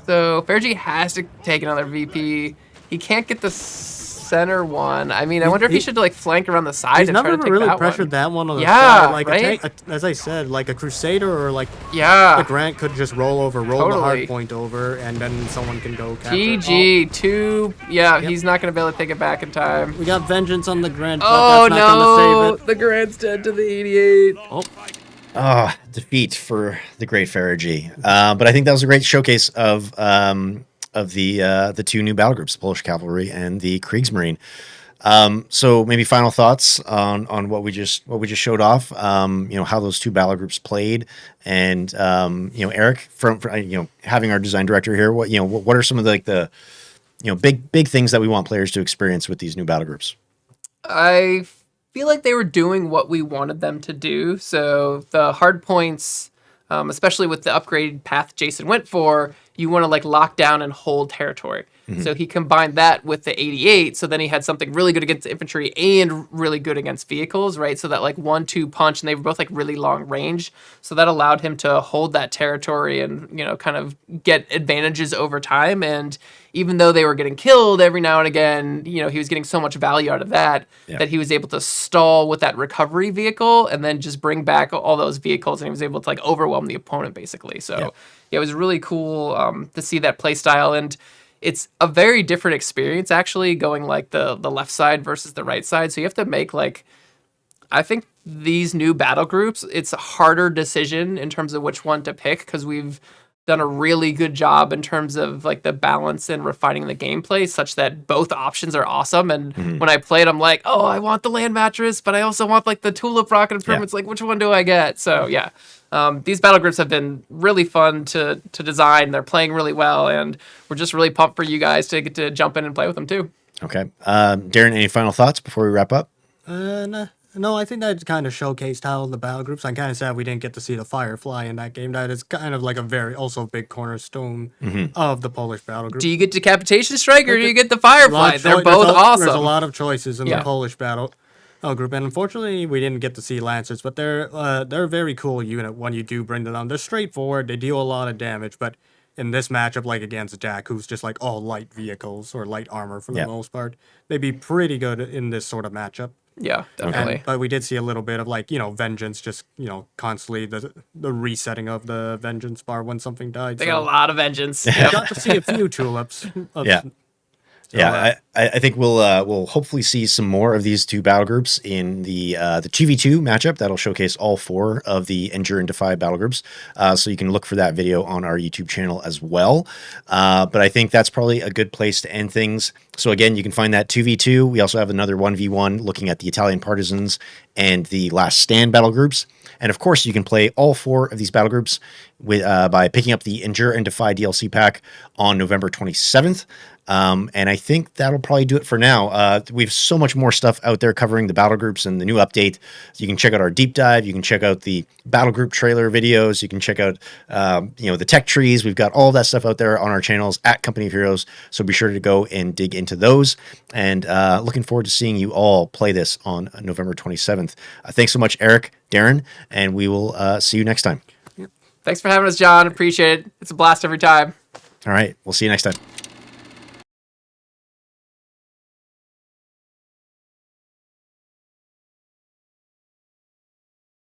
So Fergie has to take another VP. He can't get the center one. I mean, I wonder if he should like flank around the side He's and try never to take really that pressured one. that one on the Yeah, side. Like right? as I said, like a Crusader or like Yeah. the Grant could just roll the Totally. hard point over, and then someone can go capture. GG. Two. Yeah, Yep. he's not going to be able to take it back in time. We got vengeance on the Grant. But Oh, that's not no. gonna save it. The Grand's dead to the 88. Oh, Defeat for the great Farrag. But I think that was a great showcase of the two new battle groups, the Polish Cavalry and the Kriegsmarine. So maybe final thoughts on what we just showed off. How those two battle groups played, and Eric from having our design director here. What are some of the big things that we want players to experience with these new battle groups? I feel like they were doing what we wanted them to do. So the hard points, especially with the upgraded path Jason went for, you want to like lock down and hold territory. So he combined that with the 88. So then he had something really good against infantry and really good against vehicles, right? So that like 1-2 punch, and they were both like really long range. So that allowed him to hold that territory and, kind of get advantages over time. And even though they were getting killed every now and again, he was getting so much value out of that, that he was able to stall with that recovery vehicle and then just bring back all those vehicles, and he was able to like overwhelm the opponent basically. So it was really cool to see that play style, and it's a very different experience actually going like the left side versus the right side. So you have to make like, I think these new battle groups, it's a harder decision in terms of which one to pick, because we've done a really good job in terms of like the balance and refining the gameplay such that both options are awesome. And when I played, I'm like, oh, I want the land mattress, but I also want like the tulip rocket improvements. Like, which one do I get? So yeah, these battle groups have been really fun to design. They're playing really well, and we're just really pumped for you guys to get to jump in and play with them too. Okay. Darren, any final thoughts before we wrap up? nah, No, I think that kind of showcased how the battle groups. I'm kind of sad we didn't get to see the Firefly in that game. That is kind of like a very also big cornerstone of the Polish battle group. Do you get Decapitation Strike or do you get the A lot Firefly? of They're choi- both there's awesome. There's a lot of choices in Yeah. the Polish battle group, and unfortunately, we didn't get to see Lancers. But they're a very cool unit when you do bring them on. They're straightforward. They deal a lot of damage, but in this matchup, like against Jack, who's just like all light vehicles or light armor for the Yeah. most part, they'd be pretty good in this sort of matchup. Yeah, definitely. But we did see a little bit of like vengeance, just constantly the resetting of the vengeance bar when something died. They got a lot of vengeance. We Yep. got to see a few tulips. Yeah. Yeah, I think we'll hopefully see some more of these two battle groups in the 2v2 matchup. That'll showcase all 4 of the Endure and Defy battle groups. So you can look for that video on our YouTube channel as well. But I think that's probably a good place to end things. So again, you can find that 2v2. We also have another 1v1 looking at the Italian Partisans and the Last Stand battle groups. And of course, you can play all 4 of these battle groups with by picking up the Endure and Defy DLC pack on November 27th. And I think that'll probably do it for now. We have so much more stuff out there covering the battle groups and the new update. You can check out our deep dive. You can check out the battle group trailer videos. You can check out, the tech trees. We've got all that stuff out there on our channels at Company of Heroes. So be sure to go and dig into those. And looking forward to seeing you all play this on November 27th. Thanks so much, Eric, Darren, and we will see you next time. Thanks for having us, John. Appreciate it. It's a blast every time. All right. We'll see you next time.